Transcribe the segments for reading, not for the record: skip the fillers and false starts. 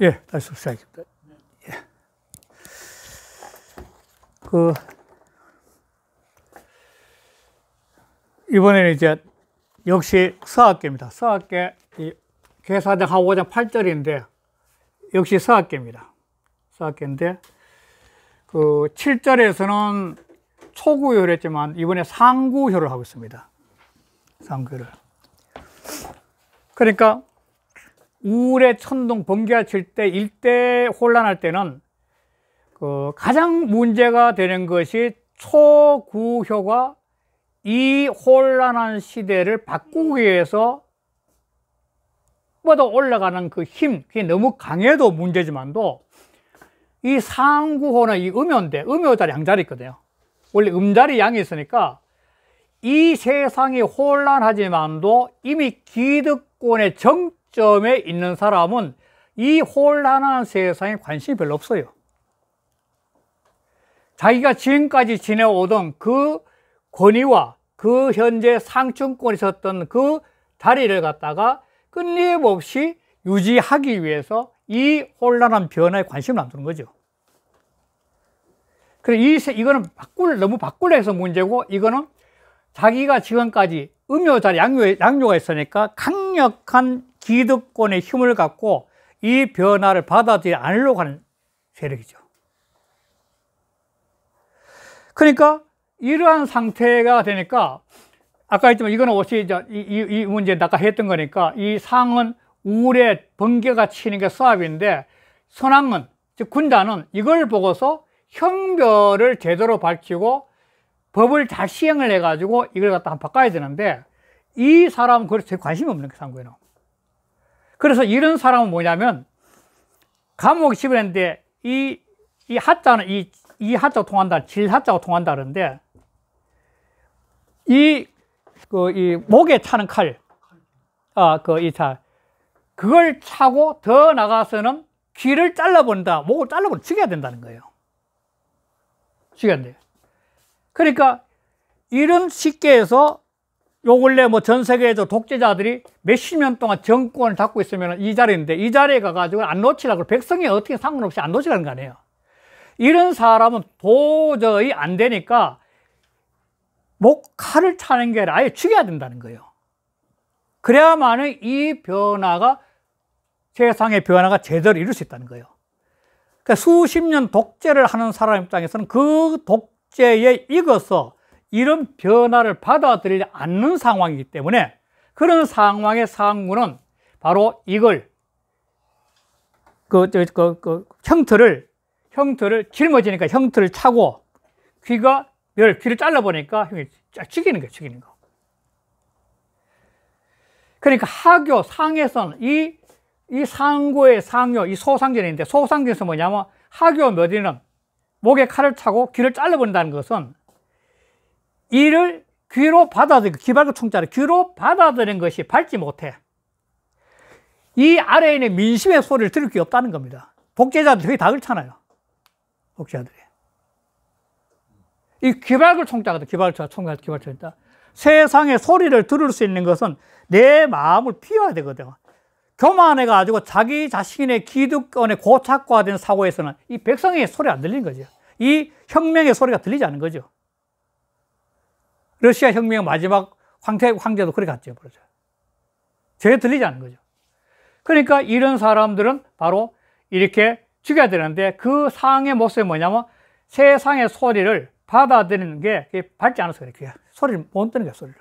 예, 다시 시작합니다. 예. 이번에는 이제 역시 서학계입니다. 서학계, 계사장 하고 5장 8절인데, 역시 서학계입니다. 서학계인데, 7절에서는 초구효를 했지만, 이번에 상구효를 하고 있습니다. 상구효를. 그러니까, 우울의 천둥, 번개가 칠 때, 일대 혼란할 때는, 가장 문제가 되는 것이 초구효가 이 혼란한 시대를 바꾸기 위해서 뻗어 올라가는 그 힘, 그게 너무 강해도 문제지만도 이 상구호는 이 음요인데, 음요자리 양자리 있거든요. 원래 음자리 양이 있으니까 이 세상이 혼란하지만도 이미 기득권의 정점에 있는 사람은 이 혼란한 세상에 관심이 별로 없어요. 자기가 지금까지 지내오던 그 권위와 그 현재 상층권에 있었던 그 자리를 갖다가 끊임없이 유지하기 위해서 이 혼란한 변화에 관심을 안 두는 거죠. 그래서 이거는 너무 바꾸려 해서 문제고, 이거는 자기가 지금까지 음요자리 양요가 있으니까 강력한 기득권의 힘을 갖고 이 변화를 받아들이지 않으려고 하는 세력이죠. 그러니까 이러한 상태가 되니까, 아까 했지만 이거는 혹시 이 문제 아까 했던 거니까, 이 상은 우울에 번개가 치는 게 서합인데, 선왕은, 즉 군자는 이걸 보고서 형별을 제대로 밝히고 법을 잘 시행을 해가지고 이걸 갖다 한번 바꿔야 되는데, 이 사람은 그렇게 관심이 없는 게 상구에는. 그래서 이런 사람은 뭐냐면, 감옥에 집어냈는데 이 하자는 이 하자가 통한다, 질하자가 통한다 그러는데, 이 목에 차는 칼, 그걸 차고 더 나가서는 귀를 잘라본다, 목을 잘라본다, 죽여야 된다는 거예요. 죽여야 돼요. 그러니까 이런 식계에서 요 근래 전 세계에서 독재자들이 몇십 년 동안 정권을 잡고 있으면 이 자리인데, 이 자리에 가가지고 안 놓치라고, 백성이 어떻게 상관없이 안 놓치라는 거 아니에요. 이런 사람은 도저히 안 되니까 칼을 차는 게 아니라 아예 죽여야 된다는 거예요. 그래야만은 이 변화가, 세상의 변화가 제대로 이룰 수 있다는 거예요. 그러니까 수십 년 독재를 하는 사람 입장에서는 그 독재에 익어서 이런 변화를 받아들이지 않는 상황이기 때문에, 그런 상황의 상구는 바로 이걸, 형틀을 짊어지니까 형틀을 차고, 귀를 잘라보니까 죽이는 거예요, 죽이는 거. 그러니까 하교, 상에서는 이 상고의 상요, 이 소상전인데, 소상전에서 뭐냐면, 하교 며디는 목에 칼을 차고 귀를 잘라본다는 것은 이를 귀로 받아들이고, 귀발고 총자를 귀로 받아들이는 것이 밟지 못해. 이 아래에 있는 민심의 소리를 들을 게 없다는 겁니다. 독재자들이 거의 다 그렇잖아요. 독재자들이. 이 귀발고 총자거든, 귀발총자. 세상의 소리를 들을 수 있는 것은 내 마음을 비워야 되거든. 교만해가지고 자기 자신의 기득권에 고착화된 사고에서는 이 백성의 소리가 안 들리는 거죠. 이 혁명의 소리가 들리지 않는 거죠. 러시아 혁명 마지막 황제도 그렇게 갔죠. 전혀 들리지 않는 거죠. 그러니까 이런 사람들은 바로 이렇게 죽여야 되는데, 그 상의 모습이 뭐냐면, 세상의 소리를 받아들이는 게 밝지 않아서 그래요. 소리를 못 듣는 거예요, 소리를.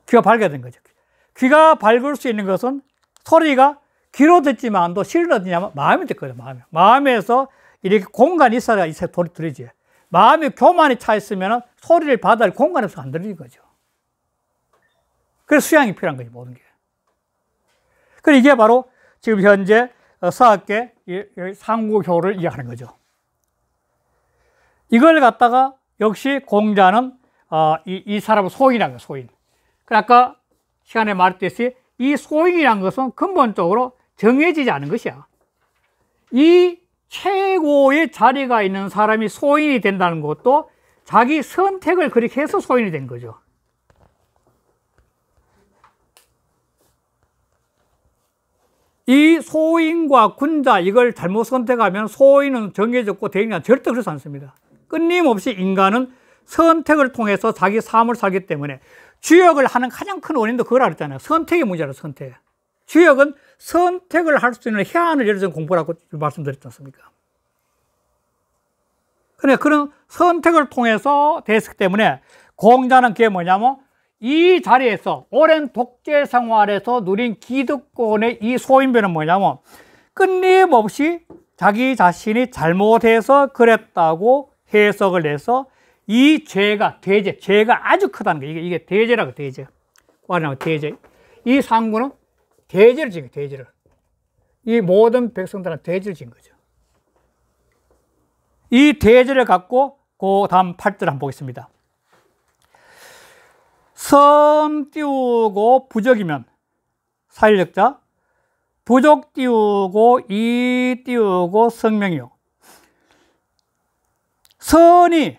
귀가 밝아야 되는 거죠. 귀가 밝을 수 있는 것은 소리가 귀로 듣지만도 실로 듣냐면 마음이 듣거든요, 마음에서 이렇게 공간이 있어야 소리 들리지. 마음이 교만이 차 있으면 소리를 받아들일 공간이 없어서 안 들리는 거죠. 그래서 수양이 필요한 거지, 모든 게. 그래서 이게 바로 지금 현재 서학계 상구효를 이해하는 거죠. 이걸 갖다가 역시 공자는 이 사람을 소인이라는 거예요, 소인. 아까 시간에 말했듯이 이 소인이라는 것은 근본적으로 정해지지 않은 것이야. 이 최고의 자리가 있는 사람이 소인이 된다는 것도 자기 선택을 그렇게 해서 소인이 된 거죠. 이 소인과 군자 이걸 잘못 선택하면 소인은 정해졌고 대인은 절대 그렇지 않습니다. 끊임없이 인간은 선택을 통해서 자기 삶을 살기 때문에 주역을 하는 가장 큰 원인도 그걸 알았잖아요. 선택의 문제라, 선택. 주역은 선택을 할 수 있는 해안을 열어준 공부라고 말씀드렸지 않습니까? 그러니까 그런 선택을 통해서 됐기 때문에 공자는 그게 뭐냐면 이 자리에서 오랜 독재 생활에서 누린 기득권의 이 소인배는 뭐냐면 끊임없이 자기 자신이 잘못해서 그랬다고 해석을 해서 이 죄가, 대죄, 죄가 아주 크다는 거예요. 이게 대죄라고, 대죄. 말하면 대죄. 이 상구는 대죄를 지은 거예요, 대죄를. 이 모든 백성들은 대죄를 지은 거죠. 이 대죄를 갖고 그 다음 8절 한번 보겠습니다. 선 띄우고 부적이면 사일적자, 부적 띄우고 이 띄우고 성명이요. 선이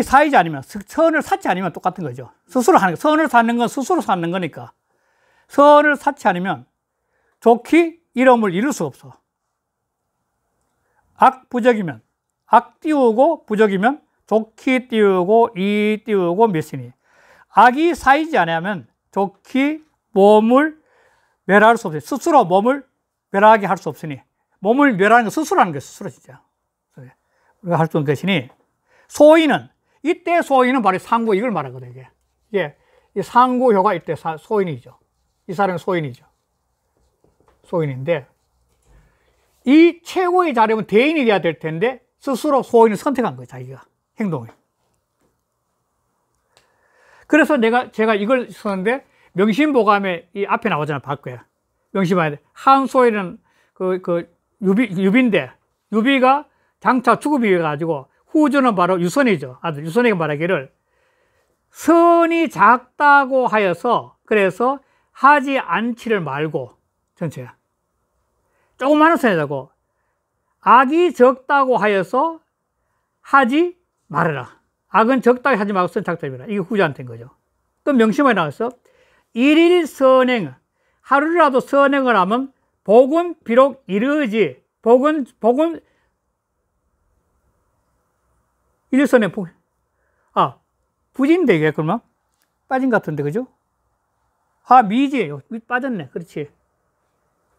사이지 아니면, 선을 쌓지 않으면 똑같은 거죠. 스스로 하는 거. 선을 쌓는 건 스스로 쌓는 거니까. 선을 쌓지 않으면 좋기 이름을 이룰 수 없어. 악부적이면, 악 띄우고 부적이면 좋기 띄우고 이 띄우고 몇이니. 악이 쌓이지 않으면 좋기 몸을 멸할 수 없어요. 스스로 몸을 멸하게 할 수 없으니. 몸을 멸하는 건 스스로 하는 거예요, 스스로 진짜. 우리가 할 수 없는 것이니. 소인은, 이때 소인은 바로 상구, 이걸 말하거든요, 이게. 예, 이 상구효가 이때 소인이죠. 이 사람은 소인이죠. 소인인데, 이 최고의 자리면 대인이 돼야 될 텐데, 스스로 소인을 선택한 거예요, 자기가. 행동을. 그래서 제가 이걸 썼는데, 명심보감에 이 앞에 나오잖아요, 바꿔야. 명심해야 돼. 한 소인은 유비인데, 유비가 장차 죽음이 가지고, 후주는 바로 유선이죠. 아들 유선이가 말하기를 선이 작다고 하여서 그래서 하지 않지를 말고 전체 조그마한 선이라고 악이 적다고 하여서 하지 말아라. 악은 적다고 하지 말고 선 작다고 말아라. 이게 후주한테인 거죠. 또 명심에 나와서 일일 선행 하루라도 선행을 하면 복은 비록 이르지 복은 일선에 부진데, 이게, 그러면? 빠진 것 같은데, 그죠? 미지. 빠졌네. 그렇지.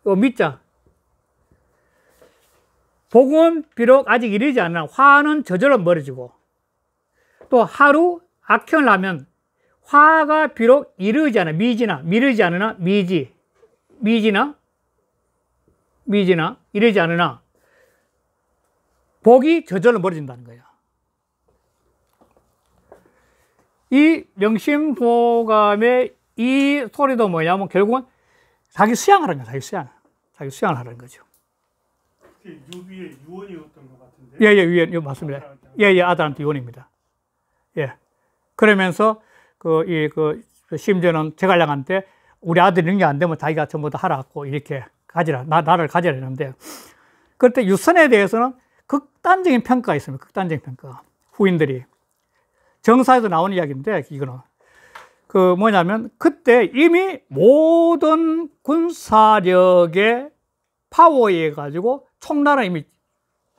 미자. 복은 비록 아직 이르지 않으나, 화는 저절로 멀어지고, 또 하루 악행을 하면, 화가 비록 이르지 않아, 미르지 않으나, 미지나, 이르지 않으나, 복이 저절로 멀어진다는 거예요. 이 명심보감의 이 소리도 뭐냐면 결국은 자기 수양하라는 거예요. 자기 수양을 하라는 거죠. 유비의 유언이었던 것 같은데. 예, 맞습니다. 예, 아들한테 유언입니다. 예. 그러면서 심지어는 제갈량한테 우리 아들이 능력 안 되면 자기가 전부 다 하라고 이렇게 가지라, 나를 가지라 했는데, 그때 유선에 대해서는 극단적인 평가가 있습니다. 극단적인 평가. 후인들이. 정사에도 나오는 이야기인데, 이거는. 뭐냐면, 그때 이미 모든 군사력의 파워에 의해 가지고 총나라는 이미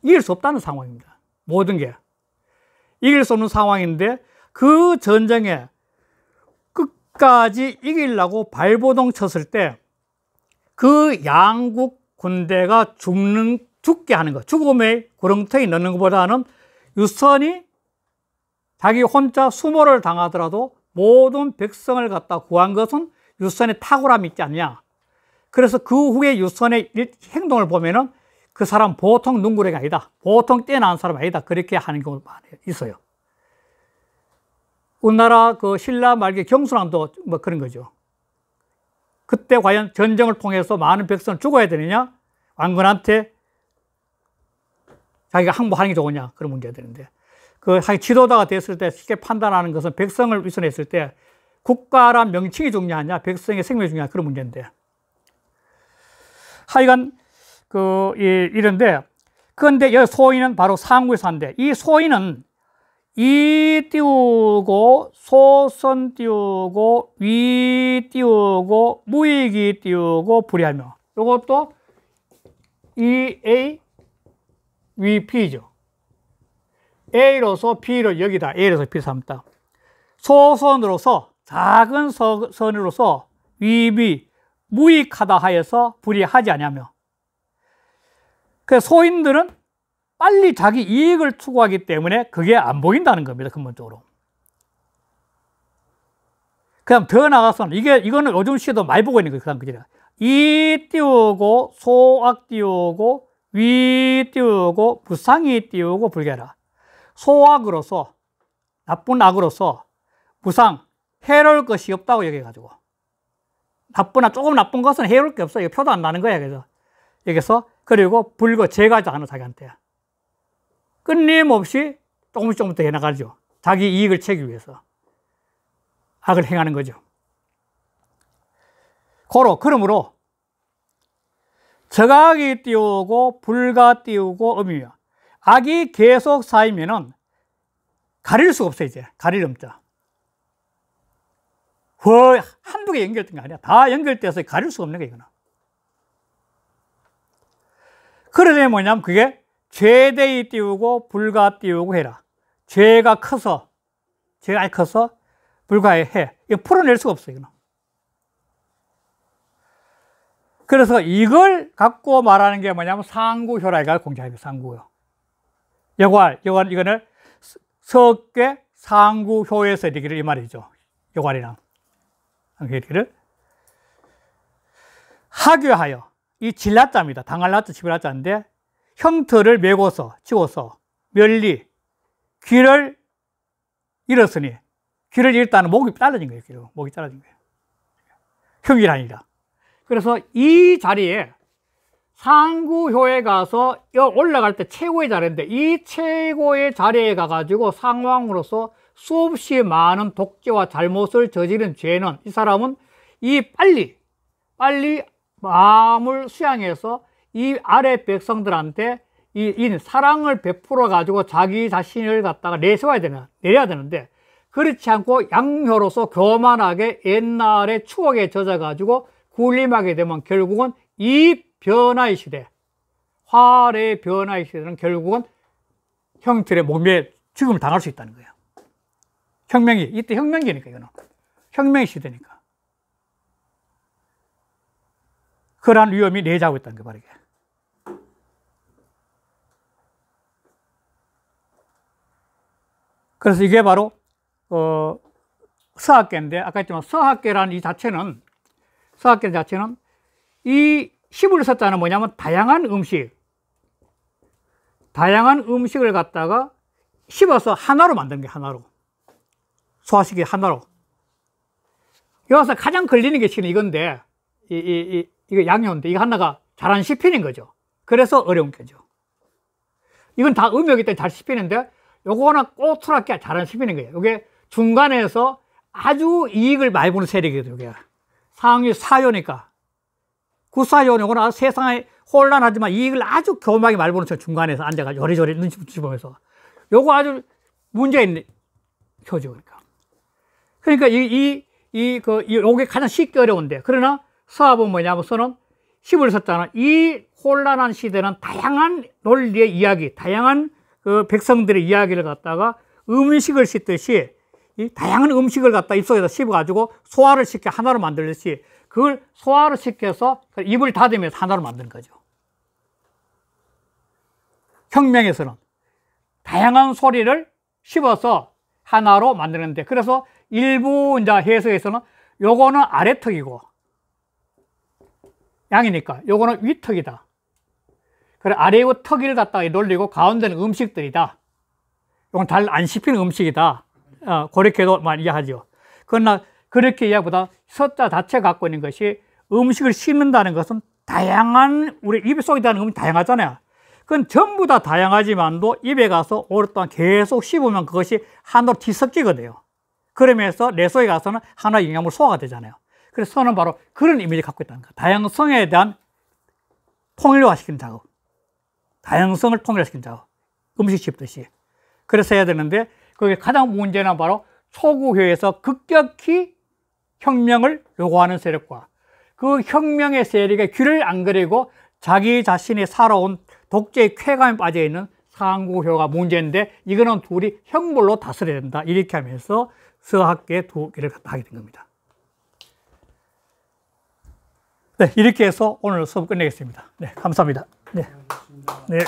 이길 수 없다는 상황입니다. 모든 게. 이길 수 없는 상황인데, 그 전쟁에 끝까지 이기려고 발버둥 쳤을 때, 그 양국 군대가 죽게 하는 것, 죽음의 구렁텅이 넣는 것보다는 유선이 자기 혼자 수모를 당하더라도 모든 백성을 갖다 구한 것은 유선의 탁월함이 있지 않냐. 그래서 그 후에 유선의 행동을 보면은 그 사람 보통 눈구래가 아니다. 보통 뛰어난 사람 아니다. 그렇게 하는 경우가 많이 있어요. 우리나라 신라 말기 경순왕도 뭐 그런 거죠. 그때 과연 전쟁을 통해서 많은 백성을 죽어야 되느냐? 왕건한테 자기가 항복하는 게 좋으냐? 그런 문제가 되는데. 지도자가 됐을 때 쉽게 판단하는 것은 백성을 위선했을 때 국가란 명칭이 중요하냐, 백성의 생명이 중요하냐, 그런 문제인데. 하여간, 이런데, 그런데 여기 소인은 바로 상구에서 한데, 이 소인은 이 띄우고, 소선 띄우고, 위 띄우고, 무익이 띄우고, 불이하며. 요것도 EA, VP죠. A로서 B를 여기다 A로서 B를 삼다. 소선으로서 작은 선으로서 위비 무익하다 하여서 불이하지 아니하며. 그 소인들은 빨리 자기 이익을 추구하기 때문에 그게 안 보인다는 겁니다. 근본적으로. 그다음 더 나가서는 이거는 요즘 시도 많이 보고 있는 거예요. 그다음 그죠? 이 띄우고 소악 띄우고 위 띄우고 무상이 띄우고 불개라. 소악으로서 나쁜 악으로서 무상 해로울 것이 없다고 얘기해가지고 나쁘나 조금 나쁜 것은 해로울 게 없어. 이거 표도 안 나는 거야. 그래서 여기서 그리고 불거 제가지 않아 자기한테 끊임없이 조금씩 더 해나가죠. 자기 이익을 채기 위해서 악을 행하는 거죠. 그러므로 적악이 띄우고 불가 띄우고 음이며 악이 계속 쌓이면은 가릴 수가 없어요. 이제 가릴 음자. 한두 개 연결된 게 아니야. 다 연결돼서 가릴 수가 없는 거야. 이거는. 그러려면 뭐냐면 그게 죄대이 띄우고 불가 띄우고 해라. 죄가 커서 불가해. 이거 풀어낼 수가 없어요. 이거는. 그래서 이걸 갖고 말하는 게 뭐냐면 상구효라가 공자입니다. 상구효. 이거는 석괴 상구효에서 이르기를 이 말이죠. 여괄이랑 이르기를 하교하여 이 진라자입니다. 당할라자 지불라자인데 형틀을 메고서 치고서 멸리 귀를 잃었으니 귀를 잃다는 목이 잘라진 거예요. 목이 잘라진 거예요. 형이라니라. 그래서 이 자리에 상구효에 가서 올라갈 때 최고의 자리인데 이 최고의 자리에 가가지고 상황으로서 수없이 많은 독재와 잘못을 저지른 죄는 이 사람은 빨리 마음을 수양해서 이 아래 백성들한테 이 사랑을 베풀어 가지고 자기 자신을 갖다가 내려야 되는데 그렇지 않고 양효로서 교만하게 옛날의 추억에 젖어 가지고 군림하게 되면 결국은 이 변화의 시대, 화래의 변화의 시대는 결국은 형틀의 몸에 죽음을 당할 수 있다는 거예요. 이때 혁명기니까 이거는. 혁명의 시대니까. 그러한 위험이 내재하고 있다는 게 바로 이게. 그래서 이게 바로 서학계인데 아까 했지만 서학계라는 이 자체는 이 십을 섰자는 뭐냐면 다양한 음식을 갖다가 씹어서 하나로 만드는 게 하나로 소화시키 하나로. 여기서 가장 걸리는 게 지금 이건데 이거 양효인데 이거 하나가 잘 안 씹히는 거죠. 그래서 어려운 거죠. 이건 다 음이기 때문에 잘 씹히는데 요거는 꼬투랗게 잘 안 씹히는 거예요. 이게 중간에서 아주 이익을 많이 보는 세력이거든요. 이게 상위 사요니까 구사요는 요거는 세상에 혼란하지만 이익을 아주 교묘하게 많이 보는 중간에서 앉아가지고 요리조리 눈치 보면서 요거 아주 문제 있는 효죠. 그러니까 요게 가장 쉽게 어려운데 그러나 서합은 뭐냐면 서는 십을 섰자는 이 혼란한 시대는 다양한 논리의 이야기, 다양한 그 백성들의 이야기를 갖다가 음식을 씹듯이 이 다양한 음식을 갖다 입속에서 씹어가지고 소화를 시켜 하나로 만들듯이 그걸 소화를 시켜서 입을 닫으면서 하나로 만드는 거죠. 혁명에서는 다양한 소리를 씹어서 하나로 만드는데 그래서 일부 이제 해석에서는 요거는 아래턱이고 양이니까 요거는 위턱이다. 그래 아래의 턱을 갖다가 놀리고 가운데는 음식들이다. 요건 잘 안 씹히는 음식이다. 그렇게도 많이 이해하죠. 그러나 그렇게 이해보다 서자 자체가 갖고 있는 것이 음식을 씹는다는 것은 다양한 우리 입 속에 들어가는 음식이 다양하잖아요. 그건 전부 다 다양하지만도 입에 가서 오랫동안 계속 씹으면 그것이 하나로 뒤섞이거든요. 그러면서 내 속에 가서는 하나의 영양물 소화가 되잖아요. 그래서 서는 바로 그런 이미지를 갖고 있다는 거예요. 다양성에 대한 통일화시키는 작업. 다양성을 통일화시키는 작업. 음식 씹듯이. 그래서 해야 되는데 그게 가장 문제는 바로 초구효에서 급격히 혁명을 요구하는 세력과 그 혁명의 세력에 귀를 안 그리고 자기 자신이 살아온 독재의 쾌감에 빠져 있는 상구효가 문제인데, 이거는 둘이 형벌로 다스려야 된다. 이렇게 하면서 서학계 두 개를 하게 된 겁니다. 네, 이렇게 해서 오늘 수업 끝내겠습니다. 네, 감사합니다. 네. 네.